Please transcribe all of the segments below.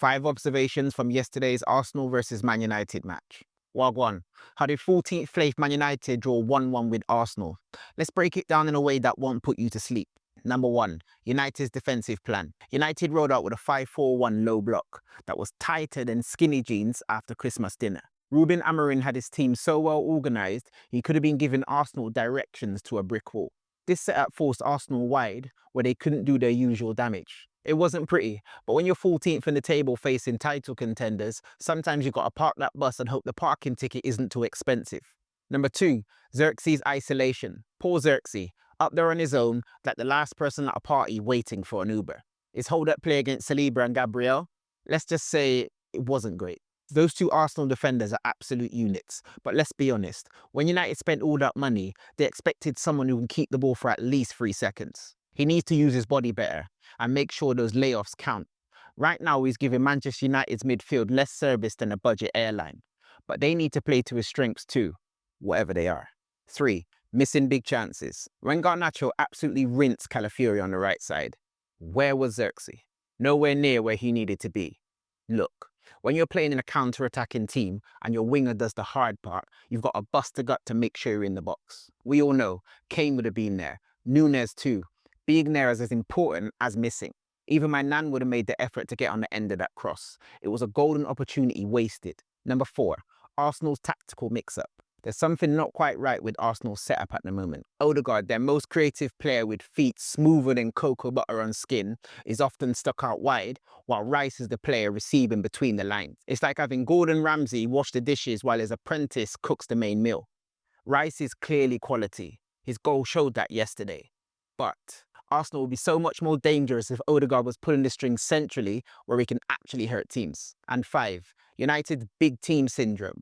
5 observations from yesterday's Arsenal versus Man United match. Wagwan, how did 14th place Man United draw 1-1 with Arsenal? Let's break it down in a way that won't put you to sleep. Number 1, United's defensive plan. United rolled out with a 5-4-1 low block that was tighter than skinny jeans after Christmas dinner. Ruben Amorim had his team so well organised, he could have been giving Arsenal directions to a brick wall. This setup forced Arsenal wide, where they couldn't do their usual damage. It wasn't pretty, but when you're 14th in the table facing title contenders, sometimes you've got to park that bus and hope the parking ticket isn't too expensive. Number 2, Zirkzee's isolation. Poor Zirkzee, up there on his own, like the last person at a party waiting for an Uber. His hold-up play against Saliba and Gabriel, let's just say it wasn't great. Those two Arsenal defenders are absolute units, but let's be honest, when United spent all that money, they expected someone who can keep the ball for at least 3 seconds. He needs to use his body better and make sure those layoffs count. Right now, he's giving Manchester United's midfield less service than a budget airline, but they need to play to his strengths too, whatever they are. 3, missing big chances. When Garnacho absolutely rinsed Calafiori on the right side, where was Zirkzee? Nowhere near where he needed to be. Look, when you're playing in a counter-attacking team and your winger does the hard part, you've got to bust the gut to make sure you're in the box. We all know Kane would have been there, Nunes too. Being there is as important as missing. Even my nan would have made the effort to get on the end of that cross. It was a golden opportunity wasted. Number 4, Arsenal's tactical mix-up. There's something not quite right with Arsenal's setup at the moment. Odegaard, their most creative player with feet smoother than cocoa butter on skin, is often stuck out wide, while Rice is the player receiving between the lines. It's like having Gordon Ramsay wash the dishes while his apprentice cooks the main meal. Rice is clearly quality. His goal showed that yesterday. But Arsenal would be so much more dangerous if Odegaard was pulling the strings centrally where he can actually hurt teams. And 5, United's big team syndrome.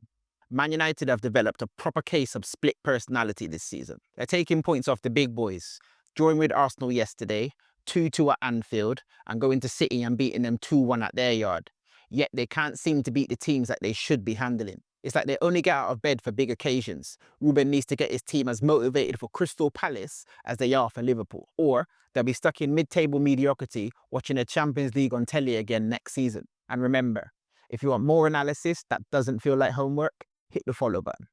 Man United have developed a proper case of split personality this season. They're taking points off the big boys, drawing with Arsenal yesterday, 2-2 at Anfield, and going to City and beating them 2-1 at their yard. Yet they can't seem to beat the teams that they should be handling. It's like they only get out of bed for big occasions. Ruben needs to get his team as motivated for Crystal Palace as they are for Liverpool. Or they'll be stuck in mid-table mediocrity watching the Champions League on telly again next season. And remember, if you want more analysis that doesn't feel like homework, hit the follow button.